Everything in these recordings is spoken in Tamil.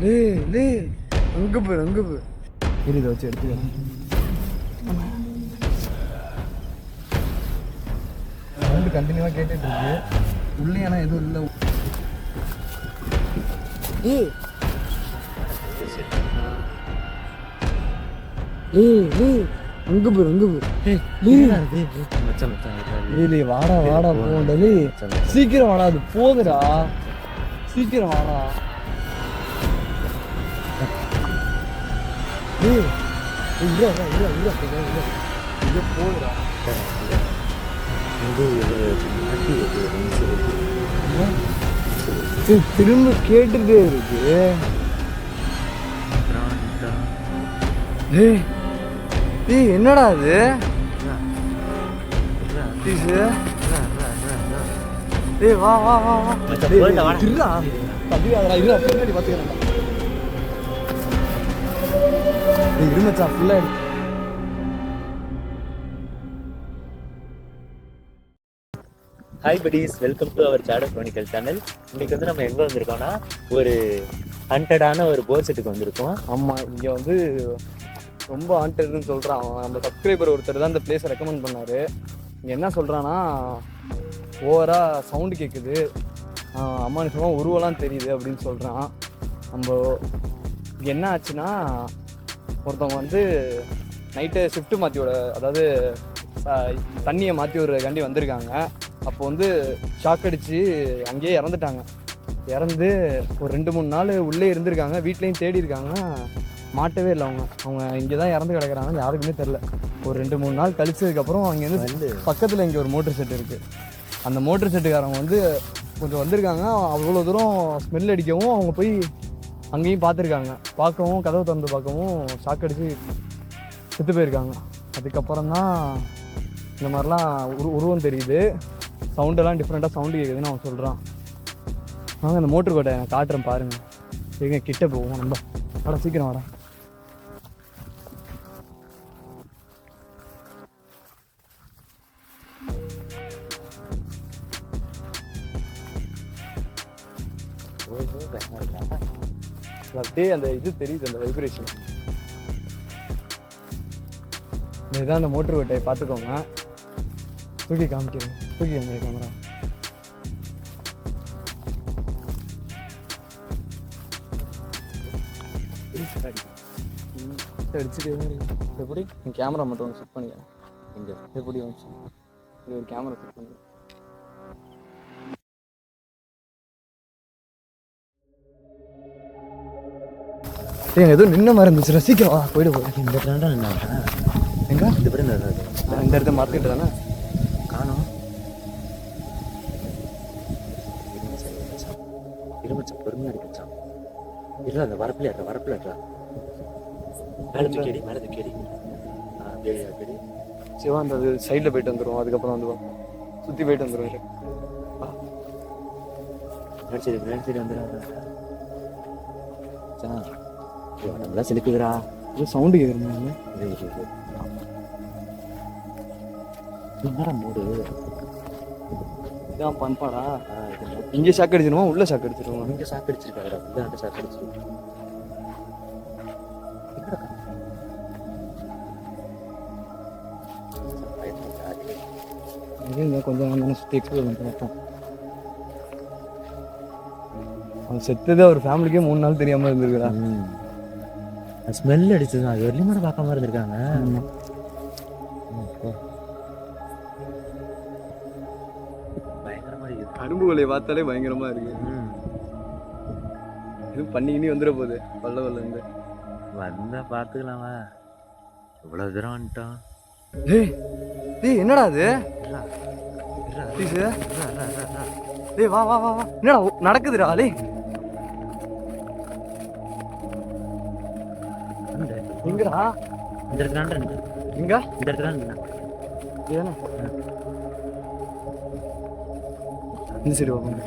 அங்கே போய் இதை வச்சு எடுத்துக்கலாம். சவுண்டு கண்டினியூவாக கேட்டுட்டு இருக்கு. உள்ளே ஆனால் எதுவும் இல்லை. அங்கே போய் வாடா போண்டது. சீக்கிரம் வாடா, அது போகுதுடா, சீக்கிரம் வாடா. போகுதுடா. திரும்ப கேட்டுட்டே இருக்கு. என்னடா அது? வா வா வா வா இருமச்சா ஃபுல்லா. Hi buddies, welcome to our Shadow Chronicle channel. இன்னைக்கு வந்து நம்ம எங்கே வந்திருக்கோம்னா ஒரு ஹண்டடான ஒரு போர் செட்டுக்கு வந்திருக்கோம். ஆமாம், இங்கே வந்து ரொம்ப ஹாண்டட்னு சொல்கிறான். நம்ம சப்ஸ்கிரைபர் ஒருத்தர் தான் இந்த பிளேஸை ரெக்கமெண்ட் பண்ணார். இங்கே என்ன சொல்கிறான்னா, ஓவராக சவுண்டு கேட்குது, அம்மானுஷமாக உருவெல்லாம் தெரியுது அப்படின்னு சொல்கிறான். நம்ம இங்கே என்ன ஆச்சுன்னா, ஒருத்தவங்க வந்து நைட்டு ஷிஃப்ட்டு மாற்றி அதாவது தண்ணியை மாற்றி ஒரு கண்டி வந்திருக்காங்க. அப்போ வந்து ஷாக் அடித்து அங்கேயே இறந்துட்டாங்க. இறந்து ஒரு 2-3 நாள் உள்ளே இருந்திருக்காங்க. வீட்லேயும் தேடி இருக்காங்க, மாட்டவே இல்லை. அவங்க இங்கே தான் இறந்து கிடக்கிறாங்க, யாருக்குமே தெரில. ஒரு 2-3 நாள் கழிச்சதுக்கப்புறம் அங்கேருந்து பக்கத்தில் இங்கே ஒரு மோட்டர் செட் இருக்குது. அந்த மோட்டர் செட்டுக்காரவங்க வந்து கொஞ்சம் வந்திருக்காங்க. அவ்வளோ தூரம் ஸ்மெல் அடிக்கவும் அவங்க போய் அங்கேயும் பார்த்துருக்காங்க. பார்க்கவும் கதவை திறந்து பார்க்கவும் ஷாக் அடித்து செத்து போயிருக்காங்க. அதுக்கப்புறம் தான் இந்த மாதிரிலாம் உருவம் தெரியுது, சவுண்டெல்லாம் டிஃப்ரெண்ட்டாக சவுண்டு கேட்குதுன்னு அவன் சொல்கிறான். நாங்கள் அந்த மோட்டர் கோட்டை நான் காட்டுறேன் பாருங்கள். சரிங்க, கிட்ட போவோம் நம்ம. வாடா, சீக்கிரம் வாடா. அப்படியே அந்த இது தெரியுது, அந்த வைப்ரேஷன். இதுதான் அந்த மோட்டர் கோட்டையை பார்த்துக்கோங்க. தூக்கி காமிக்கிறேன், தூக்கி காமிக்கிற கேமரா. அடிச்சுட்டு எப்படி கேமரா மட்டும் ஒன்று செட் பண்ணிக்கிறேன். இங்கே எப்படி வந்துச்சு, இது ஒரு கேமரா செட் பண்ணிக்கிறேன். எதுவும் நின்ன மாதிரி இருந்துச்சு, ரசிக்கவா போயிட்டு போய். இந்த இடத்துல எங்க இந்த பேர் இந்த இடத்த மார்க்கெட்டு தானே காணும். இருமச்சா பொறுமையாக இருக்கச்சான். இல்லை, அந்த வரப்பில் இருக்கா மேலே கேடி கேடி சிவா. அந்த சைடில் போயிட்டு வந்துடுவோம், அதுக்கப்புறம் வந்துடுவோம், சுற்றி போயிட்டு வந்துடுவோம். சரி வந்துடுறாங்க. நம்மளாம் செலுக்குதுரா, இது சவுண்டு கேட்குறேன். என்னடா மூடு இதான் பண்பாடா. இங்கே ஷாக் அடிச்சிருவோம், உள்ள ஷாக் அடிச்சிருவோம். இங்கே ஷாக் அடிச்சிருக்காடா, இங்கே ஷாக் அடிச்சிருவோம். கொஞ்சம் நம்ம சுற்றி எக்ஸ்ப்ளோர் பண்ணி பார்ப்போம். அவன் செத்தது அவர் ஃபேமிலிக்கே 3 நாள் தெரியாமல் இருந்திருக்குறா. ஸ்மெல் அடிச்சது அது வரலையும் கூட பார்க்காம இருந்திருக்காங்க. பயங்கரமா இருக்கு, கரும்புகளை பார்த்தாலே பயங்கரமா இருக்கு. இது பண்ணிக்கினே வந்துட போகுது. வல்ல இருந்து வந்தா பார்த்துக்கலாமா? இவ்வளோ தூரம் வந்துட்டான். என்னடா அது? வா வா வா, என்னடா நடக்குதுடா? எங்கடா? இந்த இடத்துல எங்க? இந்த இடத்துல இந்த சைடு போங்க.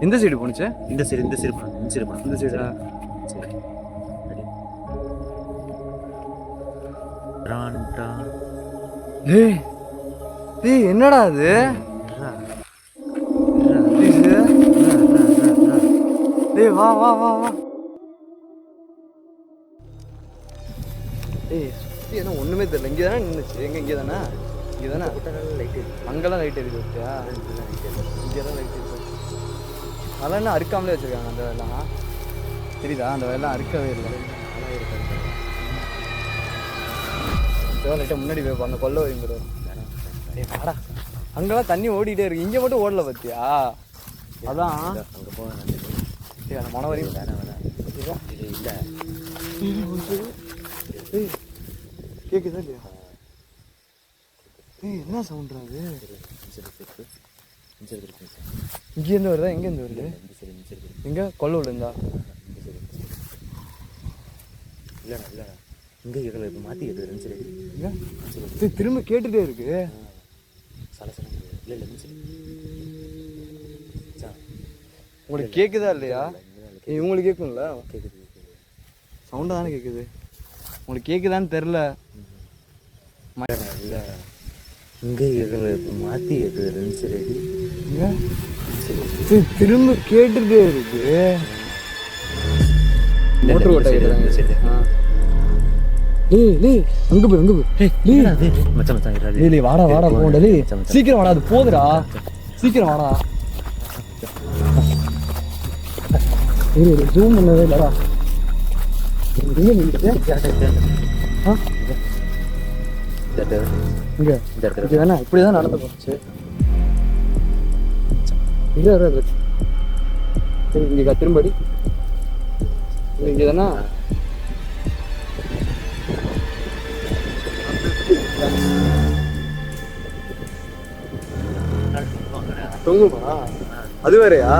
எந்த சைடு போனுச்சு? இந்த சைடு இந்த சைடா? சரி. என்னடா அது? வா வா வா வா. ஏய் சுற்றி என்ன ஒன்றுமே தெரியல. இங்கே தானே நின்றுச்சு. இங்கே தானே லைட்டு அங்கெல்லாம் லைட் எரியுது ஓகேயா? இங்கே தான் லைட் எரியுது. அதெல்லாம் என்ன அறுக்காமலே வச்சுருக்காங்க அந்த வேலைலாம். தெரியுதா? அந்த வேலைலாம் அறுக்கவே இல்லை. லைட்டாக முன்னாடி போய் அந்த கொல்ல வைங்கிறது. வாடா, அங்கெல்லாம் தண்ணி ஓடிட்டே இருக்கு. இங்கே மட்டும் ஓடல பார்த்தியா? அதான் அங்கே போக அந்த மன வரையும் இல்லை கேட்குதா இல்லையா? ஏய் என்ன சவுண்ட்ரா அது? இங்கேருந்து வருதா? எங்கேருந்து வருது? எங்கே கொல்ல விழுந்தா? இல்லைண்ணா இல்லைண்ணா இங்கே கேட்கல. இப்போ மாற்றி கேட்குது 2 சரி. எங்கே திரும்ப கேட்டுகிட்டே இருக்கு. சலசலம் இல்லை இல்லை மிச்சம் உங்களுக்கு கேட்குதா இல்லையா? இவங்களுக்கு கேட்கும்ல? கேட்குது. சவுண்டாக தானே கேட்குது. உங்களுக்கு கேட்குதான்னு தெரில. இல்லை இங்கே கேட்கல. இப்போ மாற்றி கேட்குது 2 சரி. திரும்ப கேட்டுட்டே இருக்கு. மோட்டர் ஓட்ட அங்க போய் அங்க போய் மச்சான் மச்சான் வாடா வாடா போண்டா. சீக்கிரம் வாடா, அது போதுடா. சீக்கிரம் வாடா. ஜூம் பண்ணவே இல்லடா. இங்க வேணா இப்படிதான் நடந்து போச்சு. இங்க திரும்படி இங்க தானா? தொங்குமா? அது வேறையா?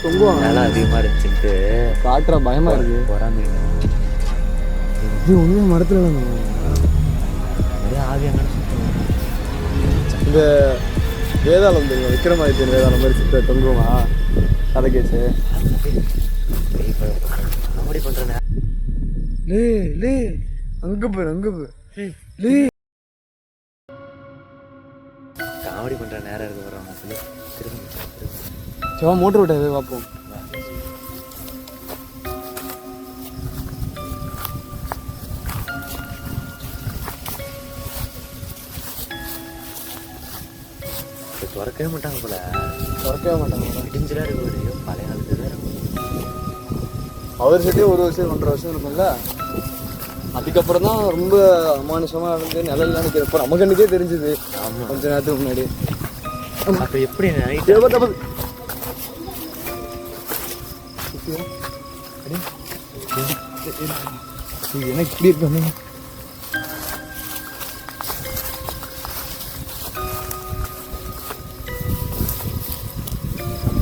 தொங்குவாங்க. நல்லா அதிகமா இருந்துச்சுட்டு காட்டுற பயமா இருக்கு. போறாமீங்க இது ஒண்ணுமே மரத்துல நிறைய ஆவியாங்க. இந்த வேதாளம் தெரியும், விக்ரமாதித்யன் வேதாளம் மாதிரி சுத்த தொங்குமா கதை கேச்சு. காமெடி பண்றேன். அங்க போய் அங்க போய் காமெடி பண்ற நேரம் இருக்கு வர்றவங்க சொல்லி திரும்ப சிவா மோட்டர் விட்டாது பார்ப்போம். திறக்கவே மாட்டாங்க போல. திறக்கவே மாட்டாங்க. இடிஞ்சலா இருக்கு. பழைய காலத்து தான் அவர் சட்டே 1 வருஷம் 1.5 வருஷம் இருக்கும்ல. அதுக்கப்புறம் தான் ரொம்ப அமானுஷமா இருந்து நிழல்லாம் நிற்கிறப்ப நம்ம கண்ணுக்கே தெரிஞ்சுது. கொஞ்ச நேரத்துக்கு முன்னாடி. அப்ப எப்படி என்ன இப்படி இருக்காங்க?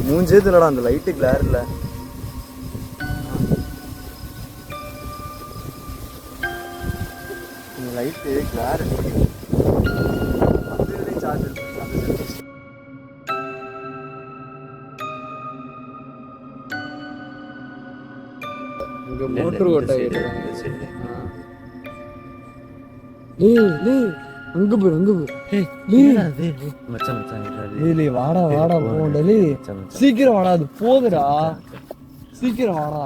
மூஞ்சே தெரியலடா அந்த லைட்டு கிளார்ல. இந்த லைட்டு கிளார் சார்ஜ் இங்க மோட்டர் ஓட்ட அங்க போய் அங்க போய் வாடா வாடா போண்டலி. சீக்கிரம் வாடா, அது போகுதுடா. சீக்கிரம் வாடா.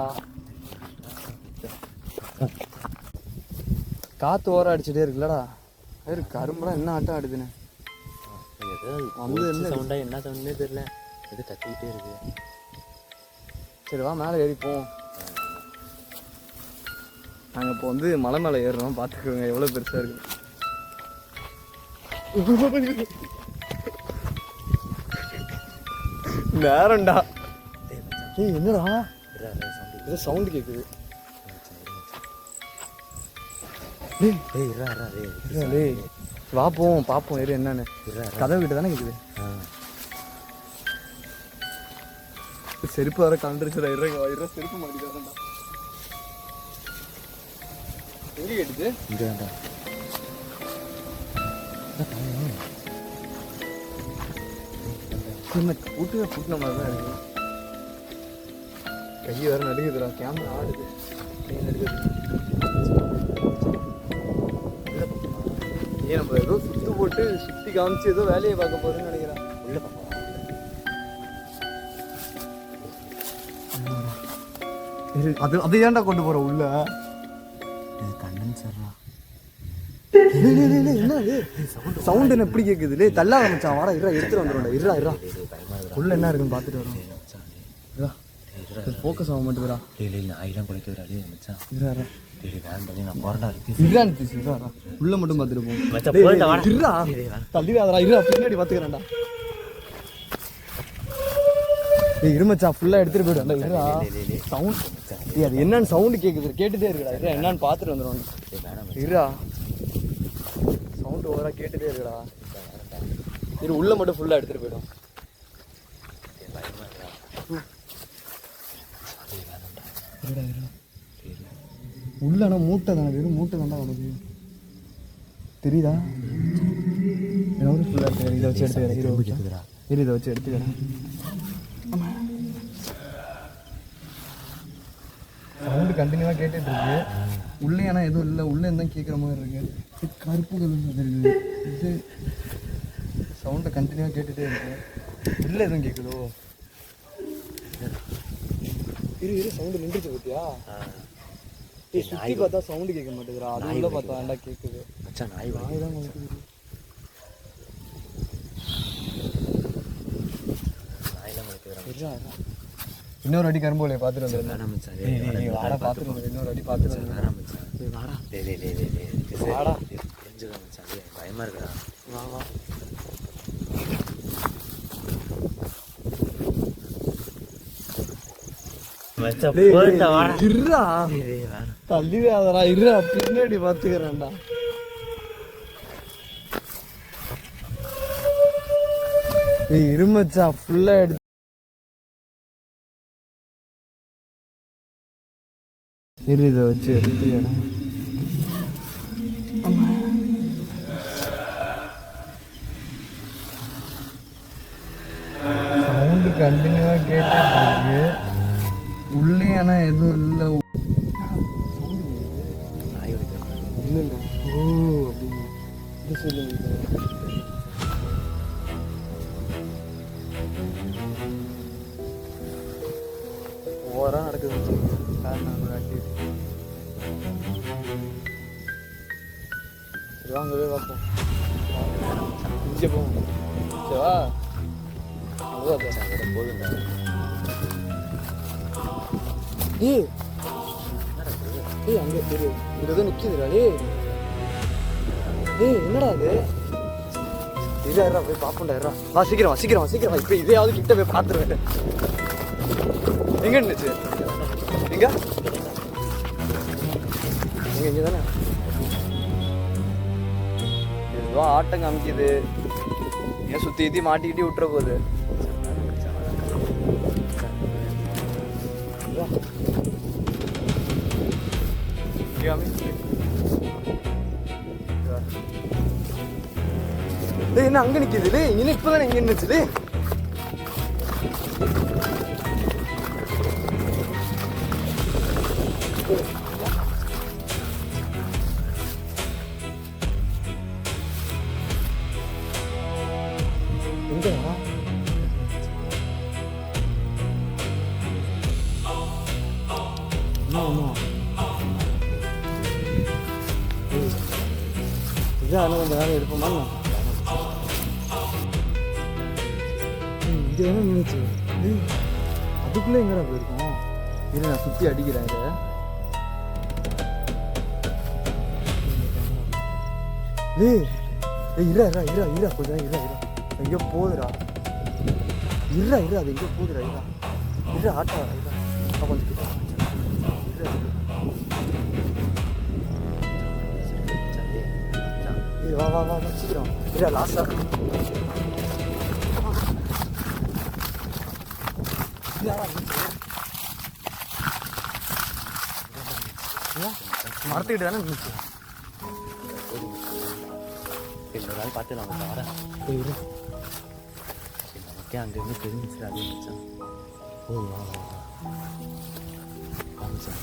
காத்து ஓரம் அடிச்சுட்டே இருக்குல்லடா. கரும்புலாம் என்ன ஆட்டம் ஆடுதுன்னு என்ன சவுண்டே தெரியல. எது கத்திக்கிட்டே இருக்கு. சரி வா மேலே ஏறிப்போம். நாங்கள் இப்போ வந்து மலை மேலே ஏறுறோம். பார்த்துக்கோங்க எவ்வளோ பெருசாக இருக்கு. நேரம்டா. ஏய் என்னடா ஏதோ சவுண்டு கேட்குது. வா போவோம் பார்ப்போம். ஏறு என்னன்னு. கதவு கிட்ட தானே கேட்குது. செருப்பு வர கலந்துருச்சுடா. இருற செருப்பு மாட்டிக்காரண்டா. எங்கே கேட்டுது? இங்கே வேண்டாம். புட்டின மாதிரி தான் இருக்கு. கை வேற நடுக்குதுடா. கேமரா ஆடுது. கை நடுக்குது. ஏன் நம்ம ஏதோ சுத்து போட்டு சுத்தி காமிச்சு ஏதோ வேலையை பார்க்க போறோம்னு நினைக்கிறேன். உள்ள பார்ப்போம். அது ஏன்டா கொண்டு போற உள்ள? இது கண்ணன் சார்ரா. என்ன சவுண்ட் என்ன எப்படி கேக்குது? தள்ளாத மச்சான், வாடா இருடா, எடுத்துட்டு வந்துடும்டா. இருடா உள்ள என்ன இருக்குன்னு பார்த்துட்டு வரோம். ஃபோக்கஸ் ஆக மாட்டேங்கிறா. நாயெல்லாம் குலைக்கிறாளே மச்சான். இருடா வேன் பண்ணி நான் போறடா இருக்கு. உள்ள மட்டும் பார்த்துட்டு போவோம். மச்சான் போறடா வாடா. இருடா தள்ளிடாதடா, இருடா பின்னாடி பார்த்துக்கிறேன்டா. இரு மச்சான், ஃபுல்லா எடுத்துட்டு போயிடும்டா. இருடா சவுண்ட் அது என்னன்னு சவுண்டு கேக்குது, கேட்டுட்டே இருக்குடா. இருடா என்னன்னு பார்த்துட்டு வந்துடும். இருடா சவுண்ட் ஓவரா கேட்டுட்டே இருக்குடா. இரு உள்ள மட்டும் ஃபுல்லா எடுத்துட்டு போயிடும். உள்ள ஆனா மூட்டை தானே, வெறும் மூட்டை தானே உனக்கு தெரியுதா? என்ன ஃபுல்லா இருக்கு. இதை வச்சு எடுத்துக்கிறேன். இதை வச்சு எடுத்துக்கிறேன். சவுண்டு கண்டினியூவாக கேட்டுட்டு இருக்கு. உள்ளே ஆனால் எதுவும் இல்லை, உள்ளே இருந்தால் கேட்குற மாதிரி இருக்கு. கருப்பு கலர் தெரியுது. இது சவுண்டை கண்டினியூவாக கேட்டுகிட்டே இருக்கு. இல்லை எதுவும் கேட்குதோ? இரு சவுண்டு நின்றுச்சு பார்த்தியா? சுற்றி பார்த்தா சவுண்டு கேட்க மாட்டேங்கிறா. அது உள்ள பார்த்தா வேண்டா கேட்குது. நாய் தான் கேட்குது. இன்னொரு அடி கரும்போலையை பார்த்துட்டு வந்து வாடா பார்த்துட்டு வந்து இன்னொரு அடி பார்த்துட்டு வந்து வாடா வாடா பயமா இருக்கா? வா வா இருடா தள்ளிடாதடா. இருடா பின்னாடி பார்த்துக்கிறேன்டா. இருமச்சா ஃபுல்லா எடுத்து இதை வச்சு எடுத்துக்கிறேன். சவுண்டு கண்டினியூவா கேட்டு உள்ளே ஆனா எதுவும் இல்லை. இல்லை ஓ அப்படின்னு சொல்லுங்க. ஓவரா நடக்குது. சரி வாங்கவே பார்ப்போம். இங்கே போவோம். சரிவா போதுண்டா. ஏய் அங்கே தெரியும் இங்கே எதுவும் நிற்கிதுடா. என்னடா அது? இதா போய் பார்ப்போம்டா. சீக்கிரம் இப்போ இதையாவது கிட்ட போய் பார்த்துருவேன். எங்க இருந்துச்சு? எங்க இங்கே தானே எதுவும் ஆட்டம் காமிக்குது. ஏன் சுற்றி மாட்டிக்கிட்டே விட்டுற போகுது. என்ன அங்க நிக்குது? இன்னும் இப்பதானே இங்க நின்னுச்சு. எங்கடா? இதான் கொஞ்சம் நேரம் எடுப்போமா? இது என்ன நினைச்சு அதுக்குள்ளே எங்கடா போயிருக்கோம்? இரு நான் சுற்றி அடிக்கிறேன். இதை இரா கொஞ்சம் இரா எங்கேயோ போகுதுடா. இரா அது எங்கேயோ போகுதுடா. இரா ஆட்டா கொஞ்சம் கிட்ட வா சீக்கிரம் இரா லாஸ்டா. மரத்துக்கிட்ட தானே இருந்துச்சு. இன்னொரு நாள் பார்த்து நம்ம வரேன். நமக்கே அங்கேருந்து தெரிஞ்சிச்சு. அது மச்சான். ஓ வா சார்.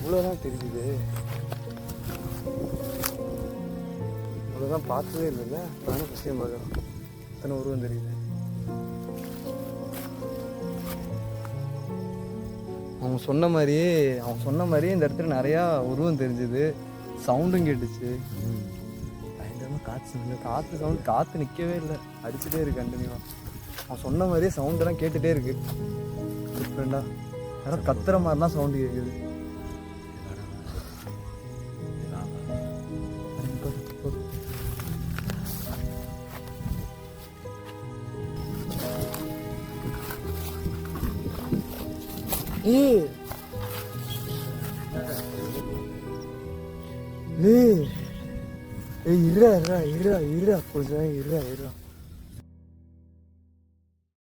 இவ்வளோதான் தெரியுது. இவ்வளோதான் பார்த்ததே இல்லைல்ல. நானும் ஃபஸ்ட் டைம் பார்க்குறேன். இத்தனை உருவம் தெரியுது. அவன் சொன்ன மாதிரியே இந்த இடத்துல நிறையா உருவம் தெரிஞ்சுது. சவுண்டும் கேட்டுச்சு. பயங்கரமா காற்று சவுண்ட். காற்று நிற்கவே இல்லை, அடிச்சுட்டே இருக்கு கண்டினியூவாக. அவன் சொன்ன மாதிரியே சவுண்டெல்லாம் கேட்டுகிட்டே இருக்கு. டிஃப்ரெண்டா யாரும் கத்துற மாதிரிலாம் சவுண்டு கேட்குது. இருடா கொஞ்சம் இருடா.